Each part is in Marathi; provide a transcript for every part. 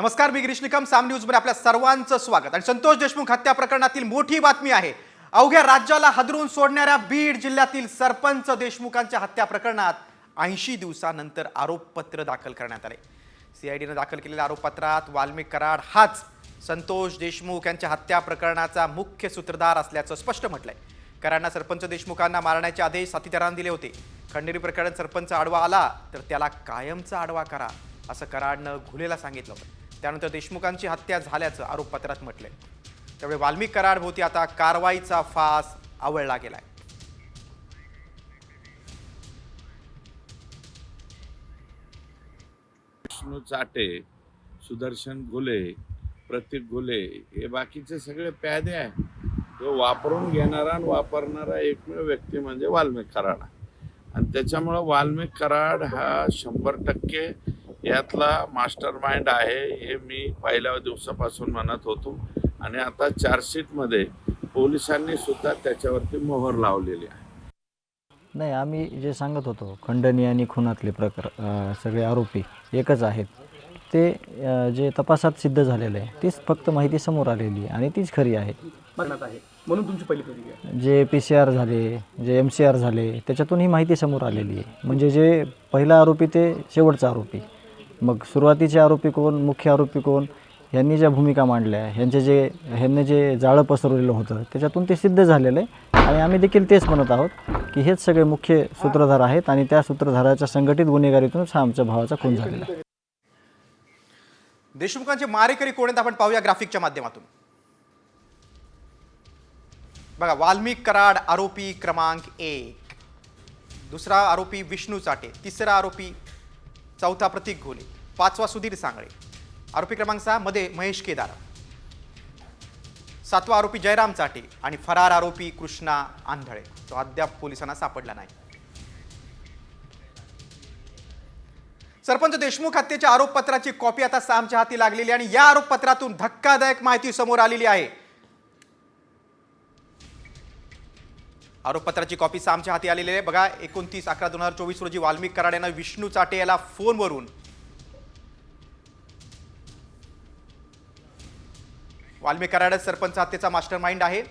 नमस्कार, मी गिरीश निकम. साम न्यूजमध्ये आपल्या सर्वांचं स्वागत. आणि संतोष देशमुख हत्या प्रकरणातील मोठी बातमी आहे. अवघ्या राज्याला हादरून सोडणाऱ्या बीड जिल्ह्यातील सरपंच देशमुखांच्या हत्या प्रकरणात 80 दिवसानंतर आरोपपत्र दाखल करण्यात आले. सीआयडीने दाखल केलेल्या आरोपपत्रात वाल्मिक कराड हाच संतोष देशमुख यांच्या हत्या प्रकरणाचा मुख्य सूत्रधार असल्याचं स्पष्ट म्हटलंय. कराडनं सरपंच देशमुखांना मारण्याचे आदेश साथीदारांना दिले होते. खंडेरी प्रकरण सरपंच आडवा आला तर त्याला कायमचा आडवा करा असं कराडनं घुलेला सांगितलं होतं. त्यानंतर देशमुखांची हत्या झाल्याचं आरोपपत्रात म्हटलंय. त्यामुळे वाल्मिक कराड भोवती आता कारवाईचा फास आवळला गेलाय. विष्णू चाटे, सुदर्शन घुले, प्रतीक घुले हे बाकीचे सगळे प्यादे आहे. तो वापरून घेणारा आणि वापरणारा एकमेव व्यक्ती म्हणजे वाल्मिक कराड. आणि त्याच्यामुळं वाल्मिक कराड हा 100% यातला मास्टर माइंड आहे हे मी पहिल्या दिवसापासून म्हणत होतो. आणि आता चार्जशीटमध्ये पोलिसांनी सुद्धा त्याच्यावरती मोहर लावलेली आहे. नाही, आम्ही जे सांगत होतो खंडणी आणि खुनातले सगळे आरोपी एकच आहेत. ते जे तपासात सिद्ध झालेलं आहे तीच फक्त माहिती समोर आलेली आहे आणि तीच खरी आहे. म्हणून तुमची पहिली प्रतिक्रिया. जे PCR झाले, जे MCR झाले त्याच्यातून ही माहिती समोर आलेली आहे. म्हणजे जे पहिला आरोपी ते शेवटचा आरोपी, मग सुरुवातीचे आरोपी कोण, मुख्य आरोपी कोण, ह्यांनी ज्या भूमिका मांडल्या, ह्यांनी जे जाळं पसरवलेलं होतं त्याच्यातून ते सिद्ध झालेलं आहे. आणि आम्ही देखील तेच म्हणत आहोत की हेच सगळे मुख्य सूत्रधार आहेत आणि त्या सूत्रधाराच्या संघटित गुन्हेगारीतूनच हा आमच्या भावाचा खून झालेला आहे. देशमुखांचे मारेकरी कोण आहेत आपण पाहूया ग्राफिकच्या माध्यमातून. बघा, वाल्मिक कराड आरोपी क्रमांक 1, दुसरा आरोपी विष्णू चाटे, तिसरा आरोपी, चौथा प्रतीक घोले, पाचवा सुधीर सांगळे, आरोपी क्रमांक 6 मध्ये महेश केदार, सातवा आरोपी जयराम चाटे आणि फरार आरोपी कृष्णा आंधळे. तो अद्याप पोलिसांना सापडला नाही. सरपंच देशमुख हत्येच्या आरोपपत्राची कॉपी आता सामच्या हाती लागलेली आणि या आरोपपत्रातून धक्कादायक माहिती समोर आलेली आहे. आरोपपत्राची कॉपी सामच्या हाती आलेली आहे. बघा, 29/11/2024 रोजी वाल्मिक कराड यांना विष्णू चाटे याला फोनवरून वाल्मिक कराडच सरपंच हत्येचा मास्टर माइंड आहे,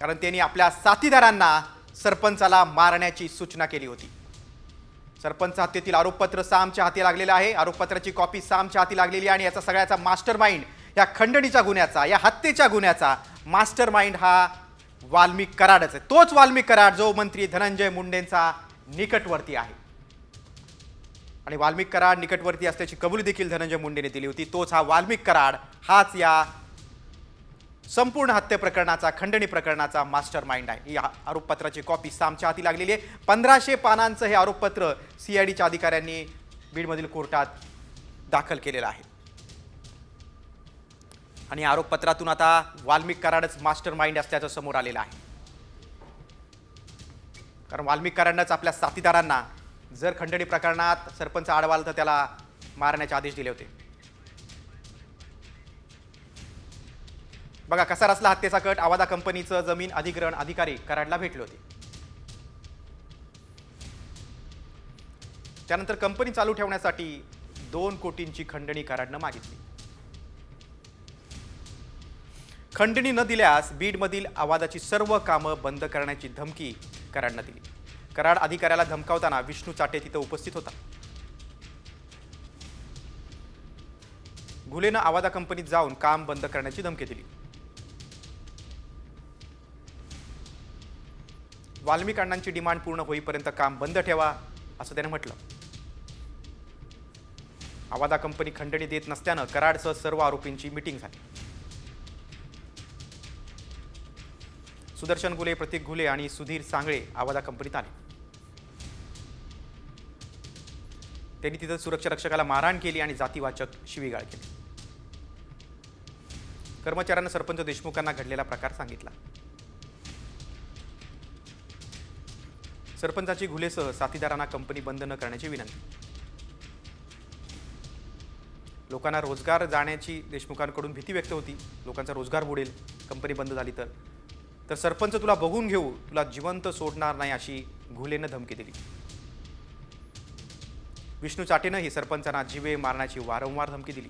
कारण त्यांनी आपल्या साथीदारांना सरपंचाला मारण्याची सूचना केली होती. सरपंच हत्येतील आरोपपत्र सामच्या हाती लागलेलं आहे. आरोपपत्राची कॉपी सामच्या हाती लागलेली आहे आणि याचा सगळ्याचा मास्टर माइंड, या खंडणीच्या गुन्ह्याचा, या हत्येच्या गुन्ह्याचा मास्टर माइंड हा वाल्मिक कराडच आहे. तोच वाल्मिक कराड जो मंत्री धनंजय मुंडेंचा निकटवर्ती आहे. आणि वाल्मिक कराड निकटवर्ती असल्याची कबुली देखील धनंजय मुंडेने दिली होती. तोच हा वाल्मिक कराड, हाच या संपूर्ण हत्या प्रकरणाचा, खंडणी प्रकरणाचा मास्टर माइंड आहे. ही आरोपपत्राची कॉपी सामच्या हाती लागलेली आहे. 1500 पानांचं हे आरोपपत्र सीआयडीच्या अधिकाऱ्यांनी बीडमधील कोर्टात दाखल केलेलं आहे. आणि आरोपपत्रातून आता वाल्मिक कराडच मास्टर माइंड असल्याचं समोर आलेलं आहे. कारण वाल्मिक कराडनंच आपल्या साथीदारांना जर खंडणी प्रकरणात सरपंच आडवा आला तर त्याला मारण्याचे आदेश दिले होते. बघा कसा रचला हत्येचा कट. आवादा कंपनीचं जमीन अधिग्रहण अधिकारी कराडला भेटले होते. त्यानंतर कंपनी चालू ठेवण्यासाठी 2 कोटींची खंडणी कराडनं मागितली. खंडणी न दिल्यास बीडमधील आवादाची सर्व कामं बंद करण्याची धमकी कराडनं दिली. कराड अधिकाऱ्याला धमकावताना विष्णू चाटे तिथं उपस्थित होता. घुलेनं आवादा कंपनीत जाऊन काम बंद करण्याची धमकी दिली. वाल्मिक अण्णांची डिमांड पूर्ण होईपर्यंत काम बंद ठेवा असं त्याने म्हटलं. आवादा कंपनी खंडणी देत नसल्यानं कराडसह सर्व आरोपींची मीटिंग झाली. सुदर्शन घुले, प्रतीक घुले आणि सुधीर सांगळे आवादा कंपनीत आले. त्यांनी तिथं सुरक्षा रक्षकाला मारहाण केली आणि जातीवाचक शिवीगाळ केली. कर्मचाऱ्यांना सरपंच देशमुखांना घडलेला प्रकार सांगितला. सरपंचाची घुलेसह साथीदारांना कंपनी बंद न करण्याची विनंती. लोकांना रोजगार जाण्याची देशमुखांकडून भीती व्यक्त होती. लोकांचा रोजगार बुडेल कंपनी बंद झाली तर सरपंच तुला बघून घेऊ, तुला जिवंत सोडणार नाही अशी घुलेनं धमकी दिली. विष्णू चाटेनं ही सरपंचांना जीवे मारण्याची वारंवार धमकी दिली.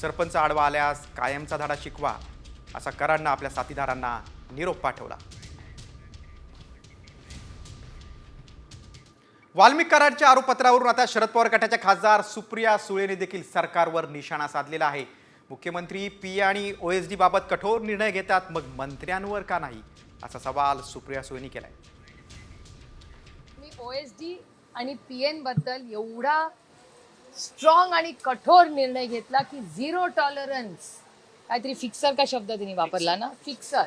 सरपंच आडवा आल्यास कायमचा धडा शिकवा, असा कराडनं आपल्या साथीदारांना निरोप पाठवला. वाल्मिक कराडच्या आरोपपत्रावरून आता शरद पवार गटाच्या खासदार सुप्रिया सुळेने देखील सरकारवर निशाणा साधलेला आहे. मुख्यमंत्री पी आणि OSD बाबत कठोर निर्णय घेतात, मग मंत्र्यांवर का नाही, असा सवाल सुप्रिया सुळेंनी केलाय. मी OSD आणि PN बद्दल एवढा स्ट्रॉंग आणि कठोर निर्णय घेतला की 0 टॉलरन्स, काहीतरी फिक्सर का शब्द तिने वापरला ना, फिक्सर.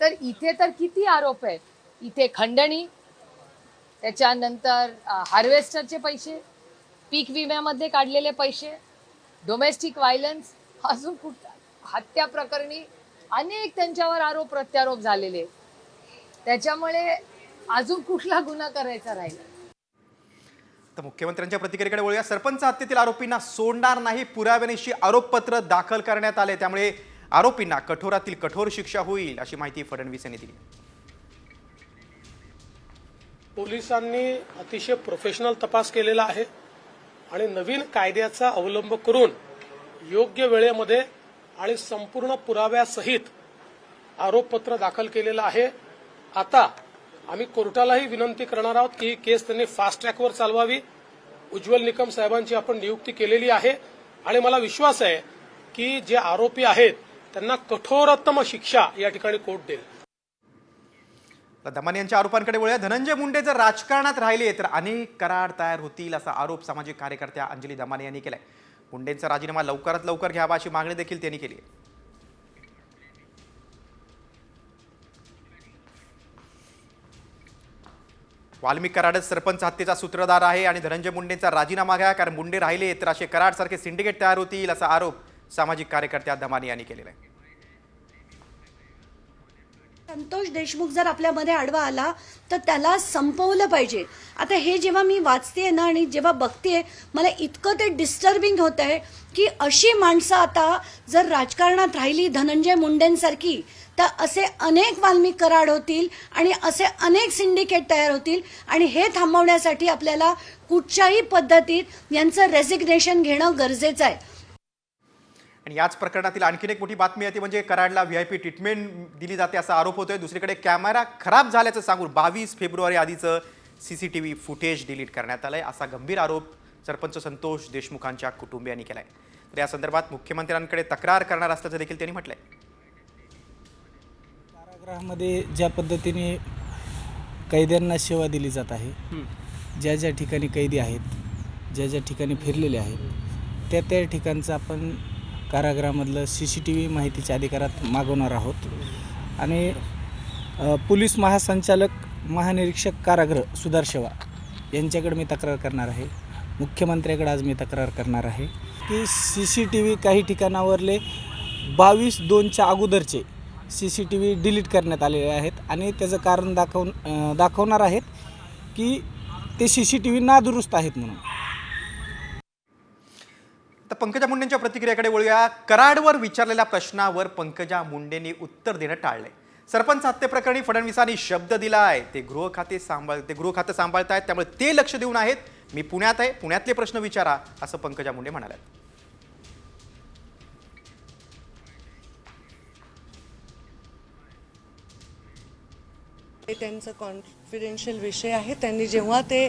तर इथे तर किती आरोप आहेत. इथे खंडणी, त्याच्यानंतर हार्वेस्टरचे पैसे, पीक विम्यामध्ये काढलेले पैसे, डोमेस्टिक व्हायलन्स, अजून हत्या प्रकरणी अनेक त्यांच्यावर आरोप प्रत्यारोप झालेले. त्याच्यामुळे अजून कुठला गुन्हा करायचा राहिला. तर मुख्यमंत्र्यांच्या प्रतिक्रियेकडे वळूया. सरपंच हत्येतील आरोपींना सोडणार नाही, पुराव्यानिशी आरोपपत्र दाखल करण्यात आले, त्यामुळे आरोपींना कठोरातील कठोर शिक्षा होईल, अशी माहिती फडणवीस यांनी दिली. पोलिसांनी अतिशय प्रोफेशनल तपास केलेला आहे आणि नवीन कायद्याचा अवलंब करून योग्य वेळेमध्ये आणि संपूर्ण पुराव्यासहित आरोपपत्र दाखल केलेलं आहे. आता आम्ही कोर्टालाही विनंती करणार आहोत की ही केस त्यांनी फास्ट ट्रॅकवर चालवावी. उज्ज्वल निकम साहेबांची आपण नियुक्ती केलेली आहे आणि मला विश्वास आहे की जे आरोपी आहेत त्यांना कठोरतम शिक्षा या ठिकाणी कोर्ट देईल. दमाने यांच्या आरोपांकडे वळूया. धनंजय मुंडे जर राजकारणात राहिले तर अनेक कराड तयार होतील, असा आरोप सामाजिक कार्यकर्त्या अंजली दमाने यांनी केलाय. मुंडेंचा राजीनामा लवकरात लवकर घ्यावा, अशी मागणी देखील त्यांनी केली आहे. वाल्मिक कराडच सरपंच हत्येचा सूत्रधार आहे आणि धनंजय मुंडेंचा राजीनामा घ्या, कारण मुंडे राहिले तर असे कराडसारखे सिंडिकेट तयार होतील, असा आरोप सामाजिक कार्यकर्त्या दमाने यांनी केलेला आहे. संतोष देशमुख जर आपल्यामध्ये आडवा आला तर त्याला संपवलं पाहिजे. आता हे जेव्हा मी वाचते ना आणि जेव्हा बघते, मला इतकं ते डिस्टर्बिंग होत आहे की अशी माणसं आता जर राजकारणात राहिली धनंजय मुंडेंसारखी, तर असे अनेक वाल्मिक कराड होतील आणि असे अनेक सिंडिकेट तयार होतील. आणि हे थांबवण्यासाठी आपल्याला कुठच्याही पद्धतीत यांचं रेसिग्नेशन घेणं गरजेचं आहे. आणि याच प्रकरणातील आणखीन एक मोठी बातमी आहे, ती म्हणजे कराडला VIP ट्रीटमेंट दिली जाते, असा आरोप होतोय. दुसरीकडे कॅमेरा खराब झाल्याचं सांगून 22 फेब्रुवारी आधीचं CCTV फुटेज डिलीट करण्यात आलंय, असा गंभीर आरोप सरपंच संतोष देशमुखांच्या कुटुंबियांनी केलाय. तर या संदर्भात मुख्यमंत्र्यांकडे तक्रार करणार असल्याचं देखील त्यांनी म्हटलंय. कारागृहामध्ये ज्या पद्धतीने कैद्यांना सेवा दिली जात आहे, ज्या ज्या ठिकाणी कैदी आहेत, ज्या ज्या ठिकाणी फिरलेले आहेत, त्या ठिकाणचं आपण कारागृहामधलं CCTV माहितीच्या अधिकारात मागवणार आहोत. आणि पोलीस महासंचालक महानिरीक्षक कारागृह सुधार सेवा यांच्याकडे मी तक्रार करणार आहे. मुख्यमंत्र्याकडे आज मी तक्रार करणार आहे की CCTV काही ठिकाणावरले 22/2च्या अगोदरचे CCTV डिलीट करण्यात आलेले आहेत आणि त्याचं कारण दाखवणार आहेत की ते CCTV नादुरुस्त आहेत म्हणून. तर पंकजा मुंडेंच्या प्रतिक्रियेकडे वळूया. कराडवर विचारलेल्या प्रश्नावर पंकजा मुंडेंनी उत्तर देणं टाळलंय. सरपंच हत्येप्रकरणी फडणवीसांनी शब्द दिलाय, ते गृह खाते सांभाळतायत, त्यामुळे ते लक्ष देऊन आहेत. मी पुण्यात आहे, पुण्यातले प्रश्न विचारा, असं पंकजा मुंडे म्हणाल्या. त्यांचा कॉन्फिडेन्शियल विषय आहे. त्यांनी जेव्हा ते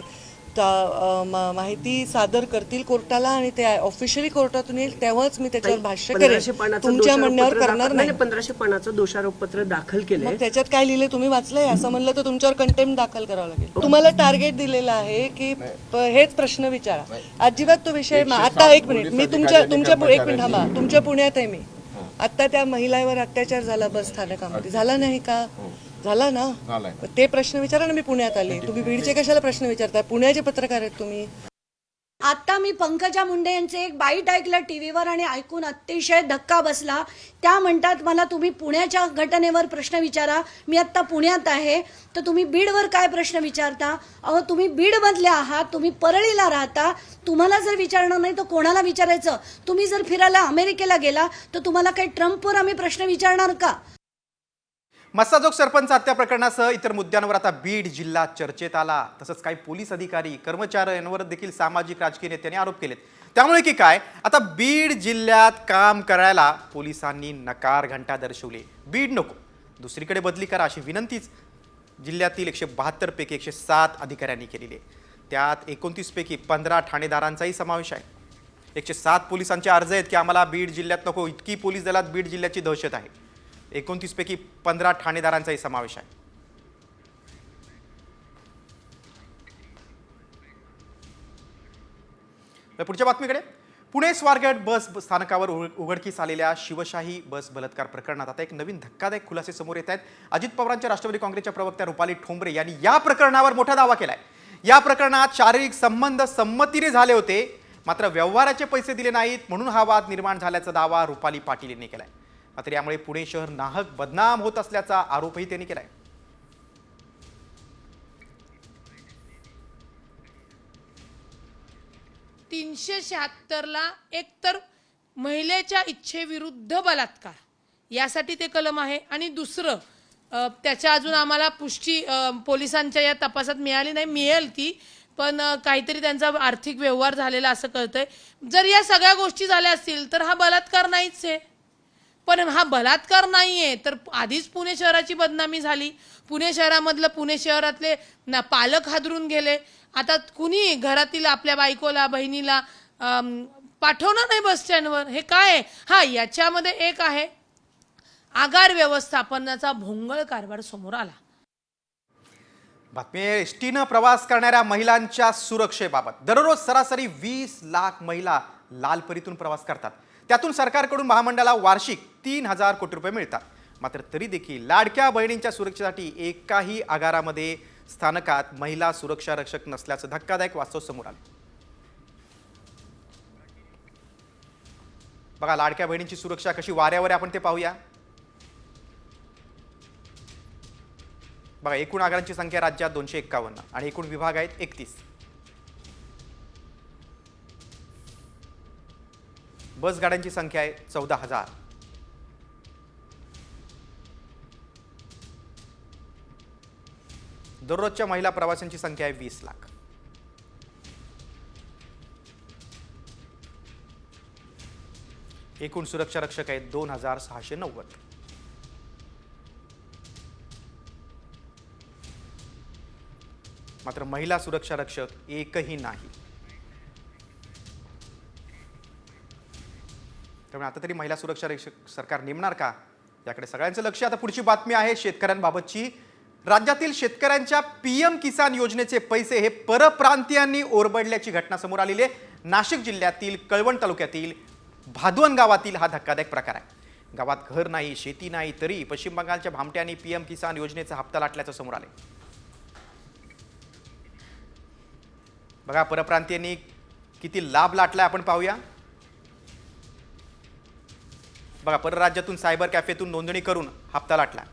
माहिती सादर करतील कोर्टाला आणि ते ऑफिशियली कोर्टातून येईल तेव्हाच मी त्याच्यावर भाष्य करेन. तुमच्या म्हणण्यावर करणार नाही. 1500 पानाचं दोषारोपपत्र दाखल केलंय. मग त्याच्यात काय लिहिले तुम्ही वाचलंय? असं म्हणलं तर तुमच्यावर कंटेम्प्ट दाखल करावं लागेल. तुम्हाला टार्गेट दिलेलं आहे की हेच प्रश्न विचारा. अजिबात तो विषय. आता एक मिनिट, मी तुमच्या एक मिनिट थांबा. तुमच्या पुण्यात आहे मी. आता त्या महिलावर अत्याचार झाला बस स्थानकामध्ये, झाला नाही का? झाला ना. ते प्रश्न विचारा ना. मी पुण्यात आले, तुम्ही बीडचे कशाला प्रश्न विचारताय? पुण्याचे पत्रकार आहेत तुम्ही. आता मी पंकजा मुंडे यांचे एक बाईट ऐकलं टीव्हीवर आणि ऐकून अतिशय धक्का बसला. त्या म्हणतात मला तुम्ही पुण्याच्या घटनेवर प्रश्न विचारा. मी आत्ता पुण्यात आहे, तर तुम्ही बीडवर काय प्रश्न विचारता? अहो, तुम्ही बीडमधले आहात, तुम्ही परळीला राहता. तुम्हाला जर विचारणार नाही तर कोणाला विचारायचं? तुम्ही जर फिरायला अमेरिकेला गेला तर तुम्हाला काही ट्रम्पवर आम्ही प्रश्न विचारणार का? मस्साजोग सरपंच हत्या प्रकरणासह इतर मुद्द्यांवर आता बीड जिल्हा चर्चेत आला. तसंच काही पोलीस अधिकारी कर्मचाऱ्यांवर देखील सामाजिक राजकीय नेत्यांनी आरोप केलेत. त्यामुळे की काय, आता बीड जिल्ह्यात काम करायला पोलिसांनी नकार घंटा दर्शवली. बीड नको, दुसरीकडे बदली करा अशी विनंतीच जिल्ह्यातील 172 पैकी 107 अधिकाऱ्यांनी केलेली आहे. त्यात 29 पैकी 15 ठाणेदारांचाही समावेश आहे. 107 पोलिसांचे अर्ज आहेत की आम्हाला बीड जिल्ह्यात नको, इतकी पोलीस दलात बीड जिल्ह्याची दहशत आहे. 29 पैकी 15 ठाणेदारांचाही समावेश आहे. तर पुढच्या बातमीकडे, पुणे स्वारगेट बस स्थानकावर उघडकीस आलेल्या शिवशाही बस बलात्कार प्रकरणात आता एक नवीन धक्कादायक खुलासे समोर येत आहेत. अजित पवारांच्या राष्ट्रवादी काँग्रेसच्या प्रवक्त्या रुपाली ठोंबरे यांनी या प्रकरणावर मोठा दावा केलाय. या प्रकरणात शारीरिक संबंध संमतीने झाले होते, मात्र व्यवहाराचे पैसे दिले नाहीत म्हणून हा वाद निर्माण झाल्याचा दावा रुपाली पाटील यांनी केलाय. मात्र यामुळे पुणे शहर नाहक बदनाम होत असल्याचा आरोपही त्यांनी केलाय. ला एकतर महिलेच्या इच्छेविरुद्ध बलात्कार यासाठी ते कलम आहे, आणि दुसरं त्याच्या अजून आम्हाला पुष्टी पोलिसांच्या या तपासात मिळाली नाही, मिळेल ती, पण काहीतरी त्यांचा आर्थिक व्यवहार झालेला असं कळतंय. जर या सगळ्या गोष्टी झाल्या असतील तर हा बलात्कार नाहीच आहे. पण हा बलात्कार नाहीये तर आधीच पुणे शहराची बदनामी झाली. पुणे शहरामधलं पुणे शहरातले पालक हादरून गेले. आता कुणी घरातील आपल्या बायकोला बहिणीला पाठवणार नाही बस स्टँडवर. हे काय आहे? हा, याच्यामध्ये एक आहे आगार व्यवस्थापनाचा भोंगळ कारभार समोर आला. बातमी एसटीनं प्रवास करणाऱ्या महिलांच्या सुरक्षेबाबत. दररोज सरासरी 20 लाख महिला लालपरीतून प्रवास करतात. त्यातून सरकारकडून महामंडळाला वार्षिक 3,000 कोटी रुपये मिळतात. मात्र तरी देखील लाडक्या बहिणींच्या सुरक्षेसाठी एकाही आगारामध्ये स्थानकात महिला सुरक्षा रक्षक नसल्याचं धक्कादायक वास्तव समोर आलं. बघा, लाडक्या बहिणींची सुरक्षा कशी वाऱ्यावर आपण ते पाहूया. बघा, एकूण आगारांची संख्या राज्यात 251 आणि एकूण विभाग आहेत 31. बस गाड्यांची संख्या आहे 14,000. दररोजच्या महिला प्रवाशांची संख्या आहे 20 लाख. एकूण सुरक्षा रक्षक आहेत 2,690. मात्र महिला सुरक्षा रक्षक एकही नाही. त्यामुळे आता तरी महिला सुरक्षा रक्षक सरकार नेमणार का, याकडे सगळ्यांचं लक्ष. आता पुढची बातमी आहे शेतकऱ्यांबाबतची. राज्यातील शेतकऱ्यांच्या PM किसान योजनेचे पैसे हे परप्रांतीयांनी ओरबडल्याची घटना समोर आलेली आहे. नाशिक जिल्ह्यातील कळवण तालुक्यातील भादवन गावातील हा धक्कादायक प्रकार आहे. गावात घर नाही, शेती नाही, तरी पश्चिम बंगालच्या भामट्यांनी PM किसान योजनेचा हप्ता लाटल्याचं समोर आले. बघा, परप्रांतीयांनी किती लाभ लाटलाय आपण पाहूया. बघा, परराज्यातून सायबर कॅफेतून नोंदणी करून हप्ता लाटला.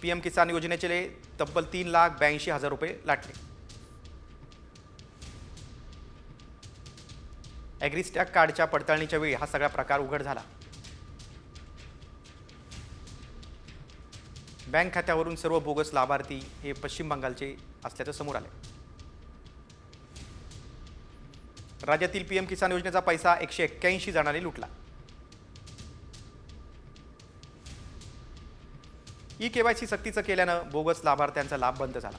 PM किसान योजनेचे तब्बल 3,82,000 रुपये लाटले. ॲग्रिस्टॅक कार्डच्या पडताळणीच्या वेळी हा सगळा प्रकार उघड झाला. बँक खात्यावरून सर्व बोगस लाभार्थी हे पश्चिम बंगालचे असल्याचं समोर आले. राज्यातील PM किसान योजनेचा पैसा 181 जणांनी लुटला. KYC सक्तीचं केल्यानं बोगस लाभार्थ्यांचा लाभ बंद झाला.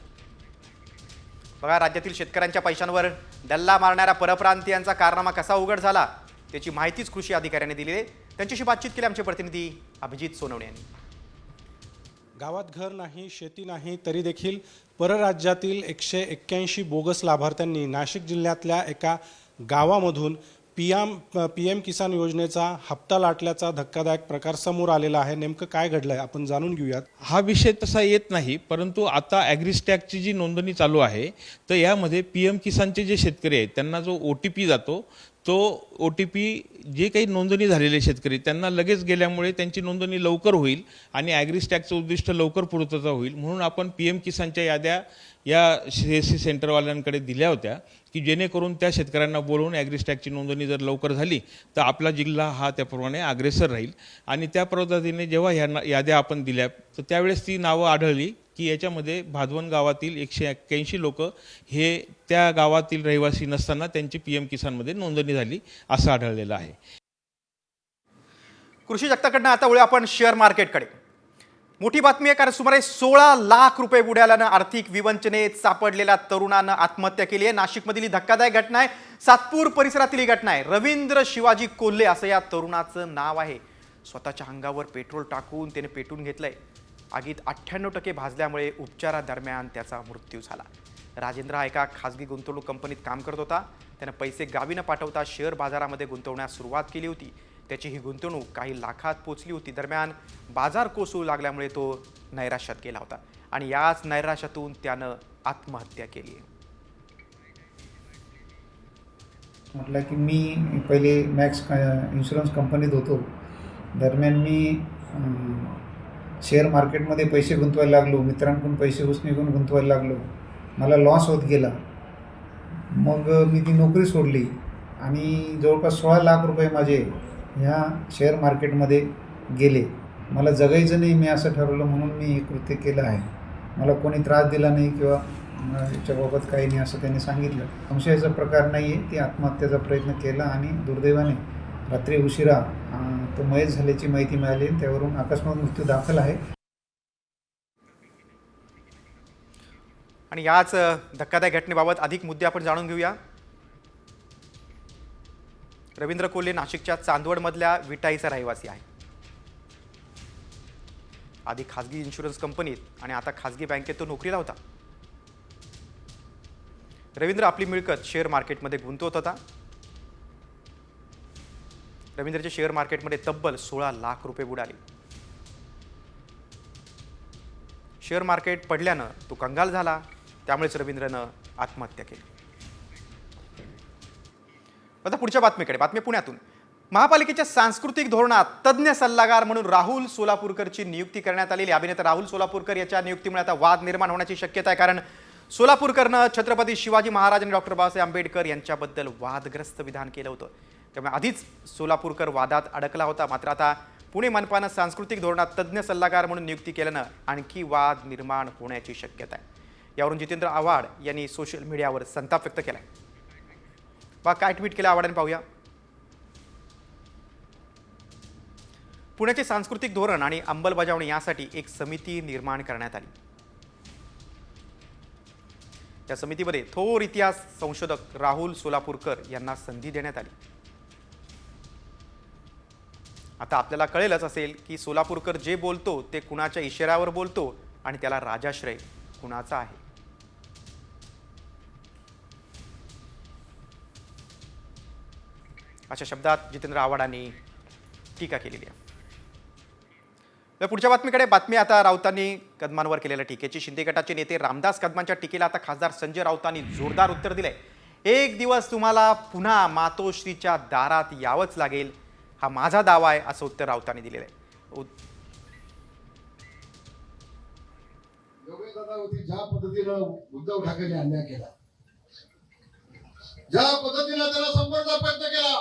बघा, राज्यातील शेतकऱ्यांच्या पैशांवर डल्ला मारणाऱ्या परप्रांतीयांचा कारनामा कसा उघड झाला त्याची माहितीच कृषी अधिकाऱ्यांनी दिली आहे. त्यांच्याशी बातचीत केली आमचे प्रतिनिधी अभिजित सोनवणे यांनी. गावात घर नाही, शेती नाही, तरी देखील परराज्यातील 181 बोगस लाभार्थ्यांनी नाशिक जिल्ह्यातल्या एका गावामधून PM किसान योजनेचा हप्ता लाटल्याचा धक्कादायक प्रकार समोर आलेला आहे. नेमकं काय घडलंय आपण जाणून घेऊयात. हा विषय तसा येत नाही, परंतु आता ॲग्रिस्टॅकची जी नोंदणी चालू आहे तर यामध्ये PM किसानचे जे शेतकरी आहेत त्यांना जो OTP जातो तो OTP जे काही नोंदणी झालेले शेतकरी त्यांना लगेच गेल्यामुळे त्यांची नोंदणी लवकर होईल आणि ॲग्रिस्टॅकचं उद्दिष्ट लवकर पूर्तता होईल म्हणून आपण PM किसानच्या याद्या या CSC सेंटरवाल्यांकडे दिल्या होत्या की जेणेकरून त्या शेतकऱ्यांना बोलवून ॲग्रिस्टॅकची नोंदणी जर लवकर झाली तर आपला जिल्हा हा त्याप्रमाणे अग्रेसर राहील. आणि त्या पद्धतीने जेव्हा ह्या याद्या आपण दिल्या तर त्यावेळेस ती नावं आढळली की याच्यामध्ये भादवण गावातील 181 लोक हे त्या गावातील रहिवासी नसताना त्यांची PM किसानमध्ये नोंदणी झाली असं आढळलेलं आहे. कृषी जगताकडनं आता वळूया आपण शेअर मार्केटकडे. मोठी बातमी आहे, कारण सुमारे 16 लाख रुपये बुडाल्यानं आर्थिक विवंचनेत सापडलेल्या तरुणानं आत्महत्या केली आहे. नाशिकमधील ही धक्कादायक घटना आहे. सातपूर परिसरातील ही घटना आहे. रवींद्र शिवाजी कोल्हे असं या तरुणाचं नाव आहे. स्वतःच्या अंगावर पेट्रोल टाकून त्याने पेटून घेतलंय. आगीत 98% भाजल्यामुळे उपचारादरम्यान त्याचा मृत्यू झाला. राजेंद्र हा एका खासगी गुंतवणूक कंपनीत काम करत होता. त्यानं पैसे गावी न पाठवता शेअर बाजारामध्ये गुंतवण्यास सुरुवात केली होती. त्याची ही गुंतवणूक काही लाखात पोचली होती. दरम्यान बाजार कोसळू लागल्यामुळे तो नैराश्यात गेला होता आणि याच नैराश्यातून त्यानं आत्महत्या केली आहे. म्हटलं की मी पहिले मॅक्स इन्शुरन्स कंपनीत होतो. दरम्यान मी शेअर मार्केटमध्ये पैसे गुंतवायला लागलो. मित्रांकडून पैसे उसने गुंतवायला लागलो. मला लॉस होत गेला. मग मी ती नोकरी सोडली आणि जवळपास 16 लाख रुपये माझे ह्या शेअर मार्केटमध्ये गेले. मला जगायचं नाही, मी असं ठरवलं, म्हणून मी हे कृत्य केलं आहे. मला कोणी त्रास दिला नाही किंवा याच्याबाबत काही नाही असं त्यांनी सांगितलं. संशयाचा प्रकार नाही आहे. ती आत्महत्येचा प्रयत्न केला आणि दुर्दैवाने रात्री उशिरा तो मयत झाल्याची माहिती मिळाली. त्यावरून अकस्मात मृत्यू दाखल आहे. आणि याच धक्कादायक घटनेबाबत अधिक मुद्दे आपण जाणून घेऊया. रवींद्र कोल्हे नाशिकच्या चांदवडमधल्या विटाईचा रहिवासी आहे. आधी खासगी इन्शुरन्स कंपनीत आणि आता खासगी बँकेत तो नोकरीला होता. रवींद्र आपली मिळकत शेअर मार्केटमध्ये गुंतवत होता. रवींद्रचे शेअर मार्केटमध्ये तब्बल 16 लाख रुपये बुडाले. शेअर मार्केट पडल्यानं तो कंगाल झाला. त्यामुळेच रवींद्रनं आत्महत्या केली. आता पुढच्या बातमीकडे. बातमी पुण्यातून. महापालिकेच्या सांस्कृतिक धोरणात तज्ज्ञ सल्लागार म्हणून राहुल सोलापूरकरची नियुक्ती करण्यात आलेली. अभिनेता राहुल सोलापूरकर याच्या नियुक्तीमुळे आता वाद निर्माण होण्याची शक्यता आहे, कारण सोलापूरकरनं छत्रपती शिवाजी महाराज आणि डॉक्टर बाबासाहेब आंबेडकर यांच्याबद्दल वादग्रस्त विधान केलं होतं. त्यामुळे आधीच सोलापूरकर वादात अडकला होता. मात्र आता पुणे मनपानं सांस्कृतिक धोरणात तज्ज्ञ सल्लागार म्हणून नियुक्ती केल्यानं आणखी वाद निर्माण होण्याची शक्यता आहे. यावरून जितेंद्र आव्हाड यांनी सोशल मीडियावर संताप व्यक्त केलाय. बा काय ट्विट केलं आव्हाडांनी पाहूया. पुण्याचे सांस्कृतिक धोरण आणि अंमलबजावणी यासाठी एक समिती निर्माण करण्यात आली. या समितीमध्ये थोर इतिहास संशोधक राहुल सोलापूरकर यांना संधी देण्यात आली. आता आपल्याला कळेलच असेल की सोलापूरकर जे बोलतो ते कुणाच्या इशाऱ्यावर बोलतो आणि त्याला राजाश्रय कुणाचा आहे. अशा शब्दात जितेंद्र आव्हाडांनी टीका केलेली आहे. तर पुढच्या बातमीकडे. बातमी आता राऊतांनी कदमांवर केलेल्या टीकेची. शिंदे गटाचे नेते रामदास कदमांच्या टीकेला आता खासदार संजय राऊतांनी जोरदार उत्तर दिलंय. एक दिवस तुम्हाला पुन्हा मातोश्रीच्या दारात यावंच लागेल, हा माझा दावा आहे, असं उत्तर राऊतांनी दिलेलं आहे. ज्या पद्धतीनं उद्धव ठाकरेंनी अन्याय केला, ज्या पद्धतीनं त्याला संपर्काचा प्रयत्न केला,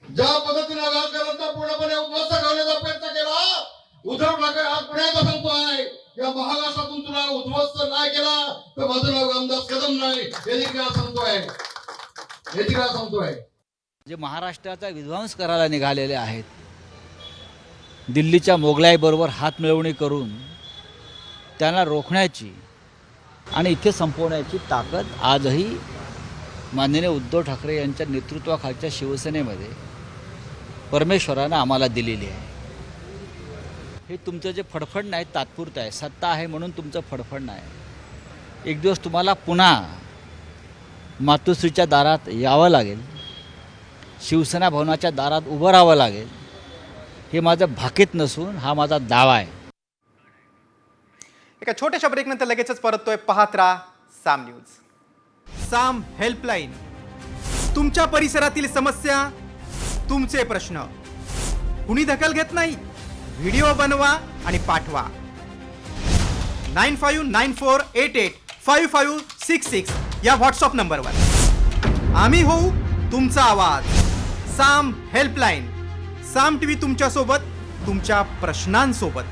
ज्या पद्धतीनं राजकारणाचा पूर्णपणे उद्ध्वस्त करण्याचा प्रयत्न केला, उद्धव ठाकरे आज पुण्याचा सांगतोय या महाराष्ट्रातून तुला उद्ध्वस्त नाही केला तर माझं नाव रामदास कदम नाही. हे सांगतोय जे महाराष्ट्राचा विध्वंस करायला निघालेले आहेत, दिल्लीच्या मोगलाईबरोबर हात मिळवणी करून त्यांना रोखण्याची आणि इथे संपवण्याची ताकद आजही माननीय उद्धव ठाकरे यांच्या नेतृत्वाखालच्या शिवसेनेमध्ये परमेश्वरानं आम्हाला दिलेली आहे. हे तुमचं जे फडफडणं आहे तात्पुरतं आहे. सत्ता आहे म्हणून तुमचं फडफडणं आहे. एक दिवस तुम्हाला पुन्हा मातोश्रीच्या दारात यावं लागेल, शिवसेना भवनाच्या दारात उभं राहावं लागेल. हे माझं भाकीत नसून हा माझा दावा आहे. एका छोट्याशा ब्रेकनंतर लगेचच परततोय. पाहत राहा साम न्यूज. साम हेल्पलाईन. तुमच्या परिसरातील समस्या, तुमचे प्रश्न, कुणी दखल घेत नाही. व्हिडिओ बनवा आणि पाठवा. 9594885566 या व्हॉट्सअप नंबरवर. आम्ही होऊ तुमचा आवाज. साम हेल्पलाईन. साम टीव्ही तुमच्यासोबत, तुमच्या प्रश्नांसोबत.